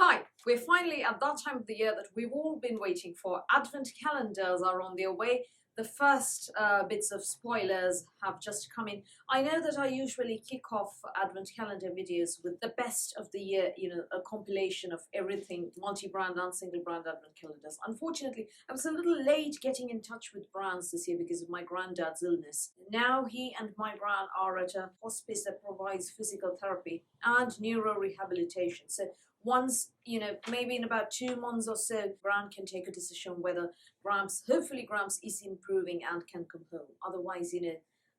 Hi, we're finally at that time of the year that we've all been waiting for. Advent calendars are on their way. The first bits of spoilers have just come in. I know that I usually kick off Advent calendar videos with the best of the year, a compilation of everything, multi-brand and single-brand Advent calendars. Unfortunately, I was a little late getting in touch with brands this year because of my granddad's illness. Now he and my gran are at a hospice that provides physical therapy and neuro rehabilitation. So once, maybe in about 2 months or so, Gran can take a decision whether hopefully Gramps is improving and can come home. Otherwise,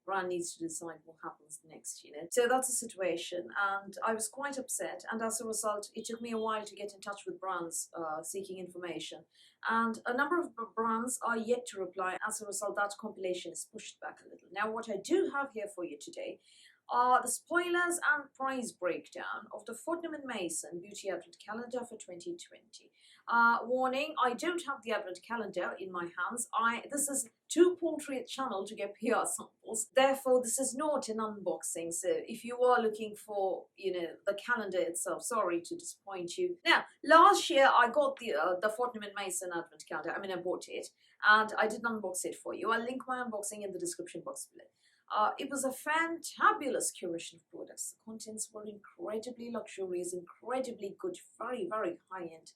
Gran needs to decide what happens next, So that's the situation, and I was quite upset, and as a result, it took me a while to get in touch with brands seeking information. And a number of brands are yet to reply. As a result, that compilation is pushed back a little. Now, what I do have here for you today are the spoilers and price breakdown of the Fortnum & Mason Beauty Advent Calendar for 2020. Warning, I don't have the Advent Calendar in my hands. This is too paltry a channel to get PR samples. Therefore, this is not an unboxing. So if you are looking for, the calendar itself, sorry to disappoint you. Now, last year I got the Fortnum & Mason Advent Calendar. I bought it and I did unbox it for you. I'll link my unboxing in the description box below. It was a fantabulous curation of products. The contents were incredibly luxurious, incredibly good, very, very high-end.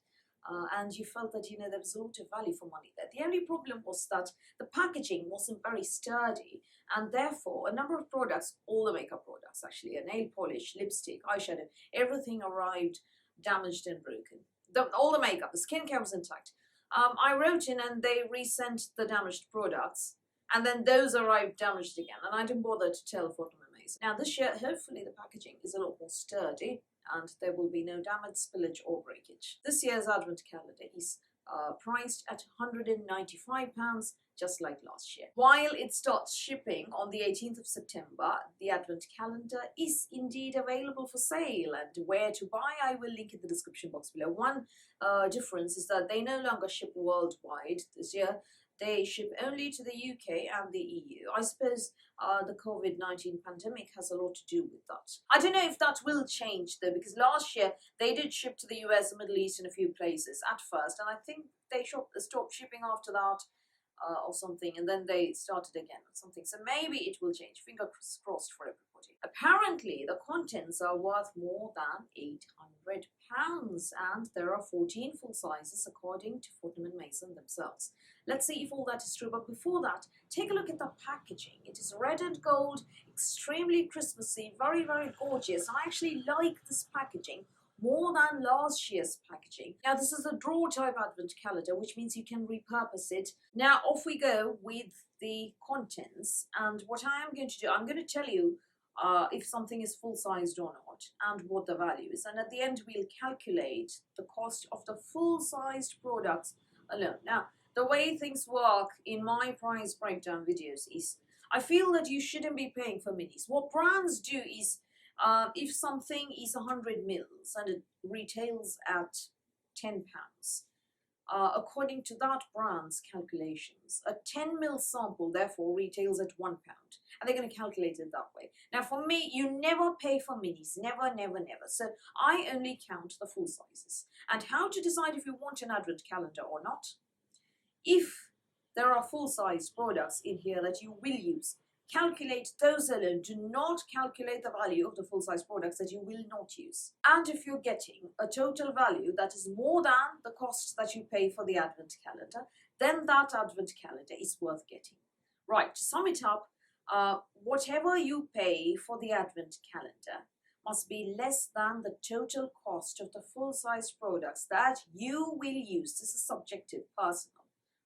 And you felt that, there was a lot of value for money there. The only problem was that the packaging wasn't very sturdy, and therefore a number of products, all the makeup products actually, a nail polish, lipstick, eyeshadow, everything arrived damaged and broken. All the makeup, the skincare was intact. I wrote in and they resent the damaged products. And then those arrived damaged again, and I didn't bother to tell Fortnum & Mason. Now this year, hopefully the packaging is a lot more sturdy and there will be no damage, spillage or breakage. This year's Advent calendar is priced at £195, just like last year. While it starts shipping on the 18th of September, the Advent calendar is indeed available for sale, and where to buy I will link in the description box below. One difference is that they no longer ship worldwide this year. They ship only to the UK and the EU. I suppose the COVID-19 pandemic has a lot to do with that. I don't know if that will change though, because last year they did ship to the US and Middle East in a few places at first, and I think they stopped shipping after that or something, and then they started again or something. So maybe it will change. Fingers crossed for everybody. Apparently, the contents are worth more than £800, and there are 14 full sizes according to Fortnum & Mason themselves. Let's see if all that is true, but before that, take a look at the packaging. It is red and gold, extremely Christmassy, very, very gorgeous. I actually like this packaging more than last year's packaging. Now, this is a drawer type Advent calendar, which means you can repurpose it. Now, off we go with the contents, and what I am going to do, I'm going to tell you if something is full-sized or not and what the value is, and at the end we'll calculate the cost of the full-sized products alone. Now, the way things work in my price breakdown videos is I feel that you shouldn't be paying for minis. What brands do is if something is 100 mils and it retails at £10, according to that brand's calculations, a 10 ml sample therefore retails at £1, and they're going to calculate it that way. Now for me, you never pay for minis, never, never, never. So I only count the full sizes. And how to decide if you want an Advent calendar or not? If there are full-sized products in here that you will use, calculate those alone. Do not calculate the value of the full-size products that you will not use. And if you're getting a total value that is more than the cost that you pay for the Advent calendar, then that Advent calendar is worth getting. Right, to sum it up, whatever you pay for the Advent calendar must be less than the total cost of the full-size products that you will use. This is subjective, personal.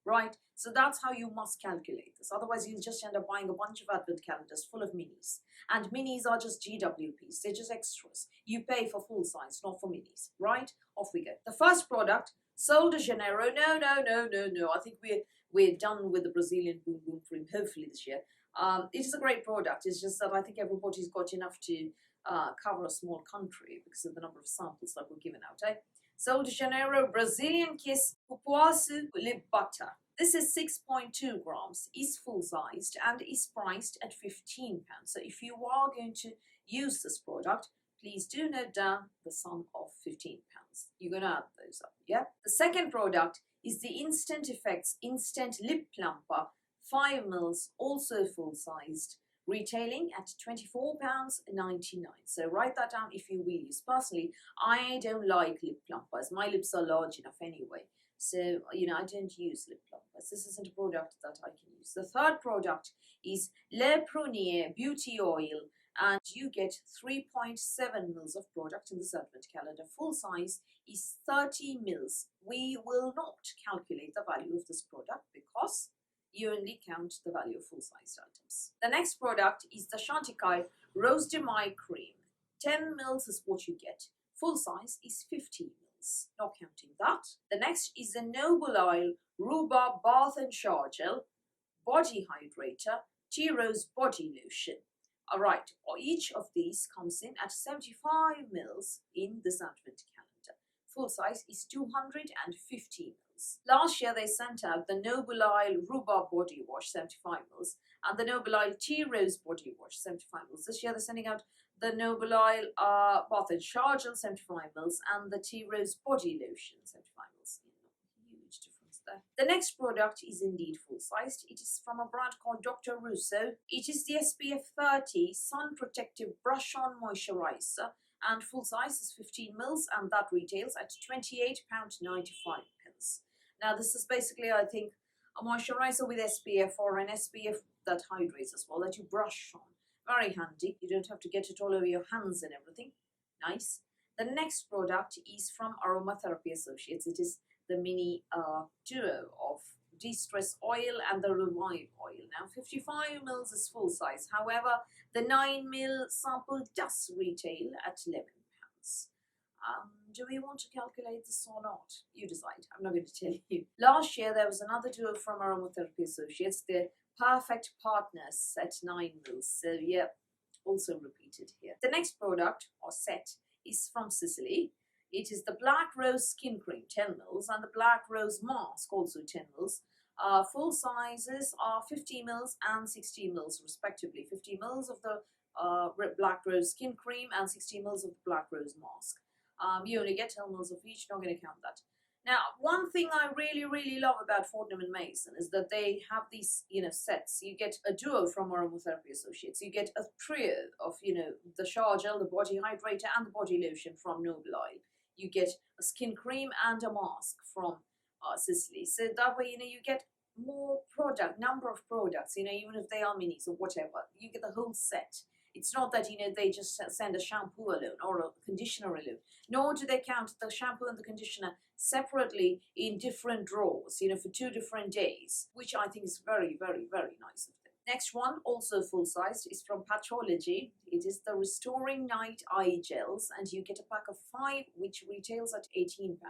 Right, so that's how you must calculate this. Otherwise, you'll just end up buying a bunch of Advent calendars full of minis. And minis are just GWPs, they're just extras. You pay for full size, not for minis. Right, off we go. The first product, Sol de Janeiro. No. I think we're done with the Brazilian Boom Boom Cream, hopefully this year. It is a great product. It's just that I think everybody's got enough to cover a small country because of the number of samples that were given out. Sol de Janeiro Brazilian Kiss Cupuacu Lip Butter. This is 6.2 grams, is full-sized and is priced at £15. So if you are going to use this product, please do note down the sum of £15. You're gonna add those up, yeah? The second product is the Instant Effects Instant Lip Plumper, 5 mils, also full-sized, retailing at £24.99. So write that down if you will use. Personally, I don't like lip plumpers. My lips are large enough anyway. So, I don't use lip plumpers. This isn't a product that I can use. The third product is Le Prunier Beauty Oil, and you get 3.7 mils of product in this advent calendar. Full size is 30 mils. We will not calculate the value of this product because you only count the value of full-sized items. The next product is the Chantecaille Rose de Mai Cream. 10 mils is what you get. Full size is 50 mils, not counting that. The next is the Noble Oil Rhubarb Bath and Shower Gel, Body Hydrator, Tea Rose Body Lotion. Alright, each of these comes in at 75 mils in this advent calendar. Full size is 250 mils. Last year they sent out the Noble Oil Rhubarb Body Wash 75 mils and the Noble Oil Tea Rose Body Wash 75 mils. This year they're sending out the Noble Oil Bath and Shower Gel 75 mils and the Tea Rose Body Lotion 75 mils. Huge difference there. The next product is indeed full-sized. It is from a brand called Dr. Russo. It is the SPF 30 Sun Protective Brush On Moisturiser, and full size is 15 mils, and that retails at £28.95. Now this is basically, I think, a moisturiser with SPF, or an SPF that hydrates as well, that you brush on. Very handy. You don't have to get it all over your hands and everything. Nice. The next product is from Aromatherapy Associates. It is the mini duo of De-Stress Oil and the Rhubarb Oil. Now 55 mils is full size. However, the 9 mil sample does retail at £11. Do we want to calculate this or not? You decide. I'm not going to tell you. Last year there was another duo from Aromatherapy Associates, the Perfect Partners at 9 mils. So yeah, also repeated here. The next product or set is from Sisley. It is the Black Rose Skin Cream 10 mils and the Black Rose Mask also 10 mils. Full sizes are 50 mils and 60 mils respectively. 50 mils of the Black Rose Skin Cream and 60 mils of the Black Rose Mask. You only get 10 mils of each, not going to count that. Now, one thing I really love about Fortnum & Mason is that they have these, sets. You get a duo from Aromatherapy Associates. You get a trio of, the shower gel, the body hydrator, and the body lotion from Noble Oil. You get a skin cream and a mask from Sisley. So that way, you get more number of products, even if they are minis or whatever. You get the whole set. It's not that, they just send a shampoo alone or a conditioner alone. Nor do they count the shampoo and the conditioner separately in different drawers, for 2 different days, which I think is very nice of them. Next one, also full-sized, is from Patchology. It is the Restoring Night Eye Gels, and you get a pack of 5, which retails at £18.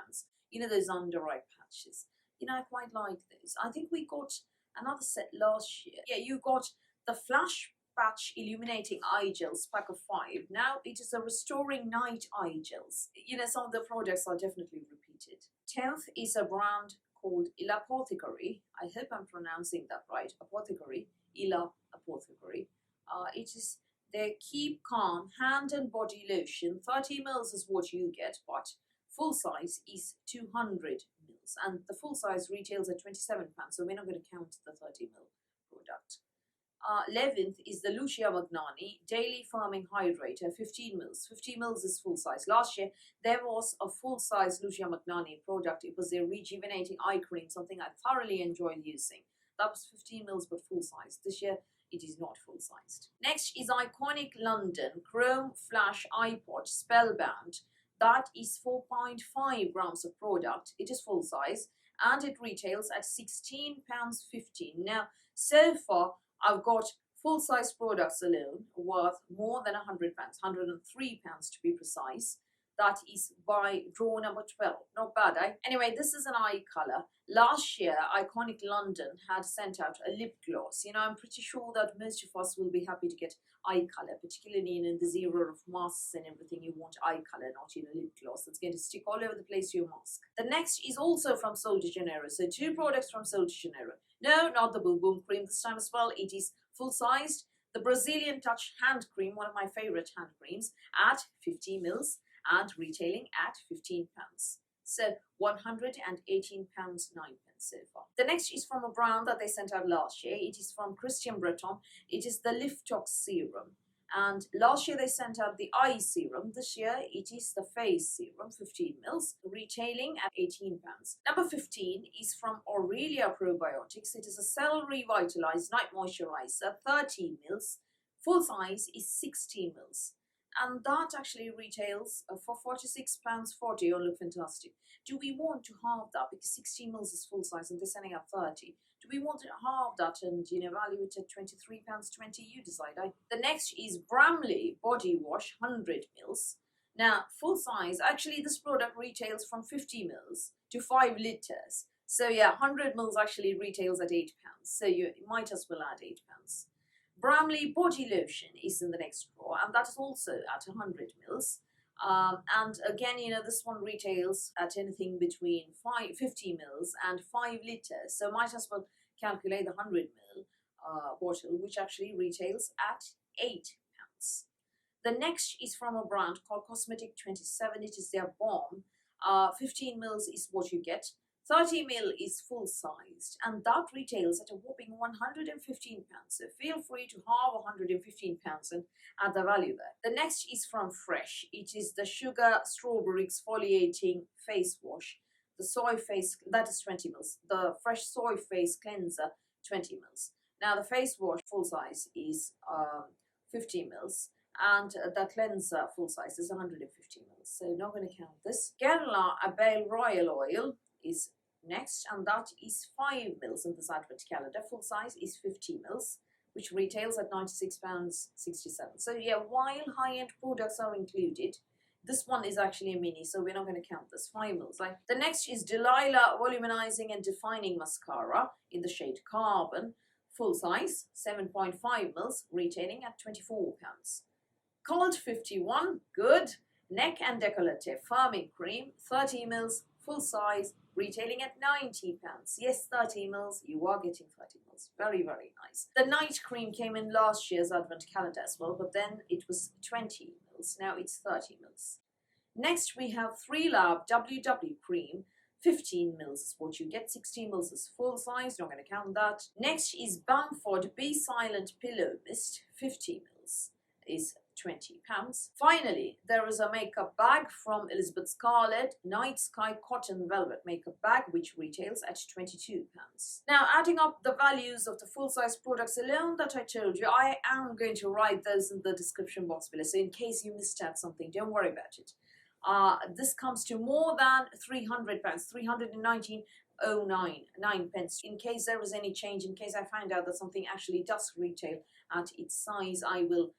Those under-eye patches. I quite like those. I think we got another set last year. Yeah, you got the Flash Patch Illuminating Eye Gels pack of 5. Now it is a Restoring Night Eye Gels. Some of the products are definitely repeated. 10th is a brand called Apothecary. I hope I'm pronouncing that right. Apothecary. Apothecary. It is their Keep Calm Hand and Body Lotion. 30 mils is what you get, but full size is 200 mils. And the full size retails at £27, so we're not going to count the 30 mil product. 11th is the Lucia Magnani Daily Firming Hydrator, 15 mils. 50 mils is full size. Last year, there was a full size Lucia Magnani product. It was their Rejuvenating Eye Cream, something I thoroughly enjoyed using. That was 15 mils, but full size. This year, it is not full sized. Next is Iconic London Chrome Flash Eye Pot Spellbound. That is 4.5 grams of product. It is full size and it retails at £16.15. Now, so far, I've got full-size products alone worth more than £100, £103 to be precise. That is by draw number 12. Not bad, eh? Anyway, this is an eye colour. Last year, Iconic London had sent out a lip gloss. I'm pretty sure that most of us will be happy to get eye colour, particularly in this era of masks and everything. You want eye colour, not lip gloss. It's going to stick all over the place to your mask. The next is also from Sol de Janeiro. So 2 products from Sol de Janeiro. No, not the Boom Boom Cream this time as well. It is full-sized. The Brazilian Touch Hand Cream, one of my favourite hand creams, at 50 mils. and retailing at £15. So £118.09 so far. The next is from a brand that they sent out last year. It is from Christian Breton. It is the Liftox Serum. And last year they sent out the eye serum. This year it is the face serum, 15 mils, retailing at £18. Number 15 is from Aurelia Probiotics. It is a cell revitalized night moisturizer, 30 mils. Full size is 60 mils. And that actually retails for £46.40 on Look Fantastic. Do we want to halve that? Because 60 mils is full size and they're sending out 30. Do we want to halve that and, value it at £23.20? You decide. The next is Bramley Body Wash, 100 mils. Now, full size, actually this product retails from 50 mils to 5 litres. So yeah, 100 mils actually retails at £8. So you might as well add £8. Bramley Body Lotion is in the next drawer, and that is also at 100 mils. And again, this one retails at anything between 50 mils and 5 litres. So might as well calculate the 100 ml bottle, which actually retails at £8. The next is from a brand called Cosmetic 27. It is their balm. 15 mils is what you get. 30 ml is full sized, and that retails at a whopping £115. So feel free to halve £115 and add the value there. The next is from Fresh. It is the Sugar Strawberry Exfoliating Face Wash. The soy face, that is 20 mils. The Fresh Soy Face Cleanser, 20 mils. Now the face wash full size is 50 mils. And the cleanser full size is 150 mils. So not going to count this. Guerlain Abeille Royal Oil is next, and that is 5 mils in this advent calendar. Full size is 50 mils, which retails at £96.67. So yeah, while high-end products are included, this one is actually a mini, so we're not going to count this. 5 mils. The next is Delilah Volumizing and Defining Mascara in the shade Carbon. Full size, 7.5 mils, retailing at £24. Cold 51, good. Neck and Decollete Firming Cream, 30 mils, full size, retailing at £90. Yes, 30 mils, you are getting 30 mils. Very, very nice. The night cream came in last year's advent calendar as well, but then it was 20 mils. Now it's 30 mils. Next, we have 3Lab WW Cream. 15 mils is what you get. 16 mils is full size. Not going to count that. Next is Bamford Be Silent Pillow Mist. 50 mils is £20. Finally, there is a makeup bag from Elizabeth Scarlett, Night Sky Cotton Velvet makeup bag, which retails at £22. Now, adding up the values of the full-size products alone that I told you, I am going to write those in the description box below. So in case you missed out something, don't worry about it. This comes to more than £300, 319.09 pence. In case there is any change, in case I find out that something actually does retail at its size, I will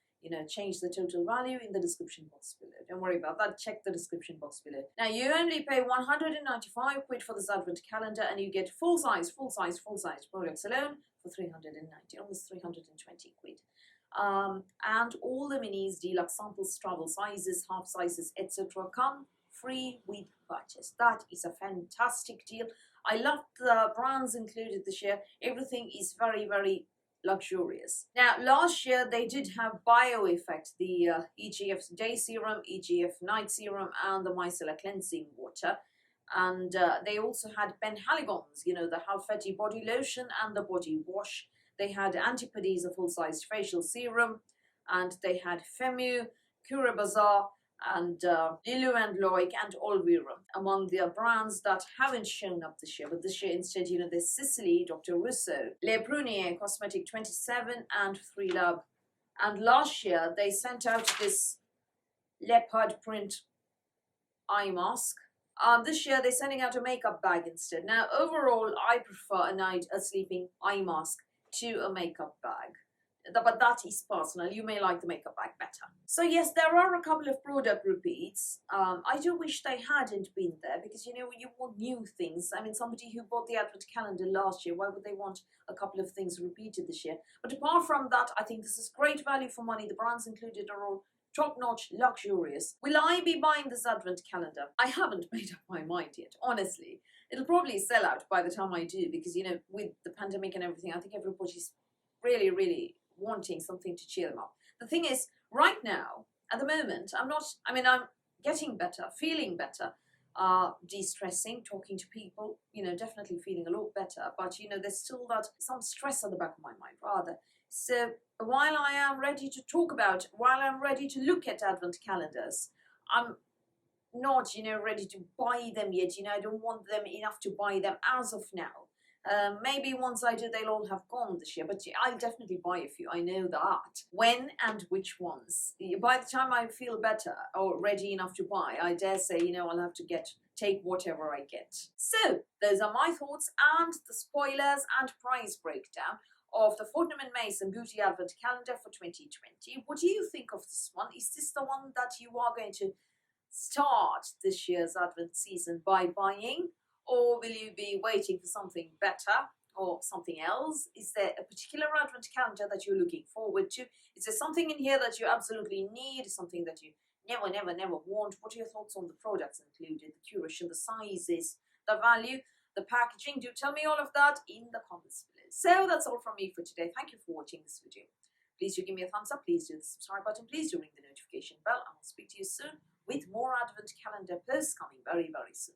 change the total value in the description box below. Don't worry about that. Check the description box below. Now, you only pay 195 quid for this advent calendar, and you get full size products alone for 390, almost 320 quid. And all the minis, deluxe samples, travel sizes, half sizes, etc. come free with purchase. That is a fantastic deal. I love the brands included this year. Everything is very, very luxurious. Now, last year they did have Bio Effect, the EGF Day Serum, EGF Night Serum, and the Micellar Cleansing Water. And they also had Ben Haligon's, the Halfeti Body Lotion and the Body Wash. They had Antipodes, a full-sized facial serum, and they had Femu, Cure Bazaar, and Lilu and Loic and Olvera among the brands that haven't shown up this year. But this year instead, there's Sisley, Dr. Russo, Le Prunier, Cosmetic 27, and 3Lab. And last year, they sent out this leopard print eye mask. This year, they're sending out a makeup bag instead. Now, overall, I prefer a sleeping eye mask to a makeup bag. But that is personal. You may like the makeup bag better. So yes, there are a couple of product repeats. I do wish they hadn't been there, because you want new things. I mean, somebody who bought the advent calendar last year, why would they want a couple of things repeated this year? But apart from that, I think this is great value for money. The brands included are all top-notch, luxurious. Will I be buying this advent calendar? I haven't made up my mind yet, honestly. It'll probably sell out by the time I do, because with the pandemic and everything, I think everybody's really, really wanting something to cheer them up. The thing is, right now, at the moment, I'm getting better, feeling better, de-stressing, talking to people, definitely feeling a lot better. But, there's still that some stress at the back of my mind, rather. So while I'm ready to look at Advent calendars, I'm not, ready to buy them yet. I don't want them enough to buy them as of now. Maybe once I do, they'll all have gone this year, but I'll definitely buy a few. I know that. When and which ones? By the time I feel better or ready enough to buy, I dare say, I'll have to take whatever I get. So those are my thoughts and the spoilers and price breakdown of the Fortnum & Mason Beauty Advent Calendar for 2020. What do you think of this one? Is this the one that you are going to start this year's Advent season by buying? Or will you be waiting for something better or something else? Is there a particular Advent calendar that you're looking forward to? Is there something in here that you absolutely need, something that you never want? What are your thoughts on the products included, the curation, the sizes, the value, the packaging? Do tell me all of that in the comments below. So that's all from me for today. Thank you for watching this video. Please do give me a thumbs up. Please do the subscribe button. Please do ring the notification bell. I will speak to you soon with more Advent calendar posts coming very, very soon.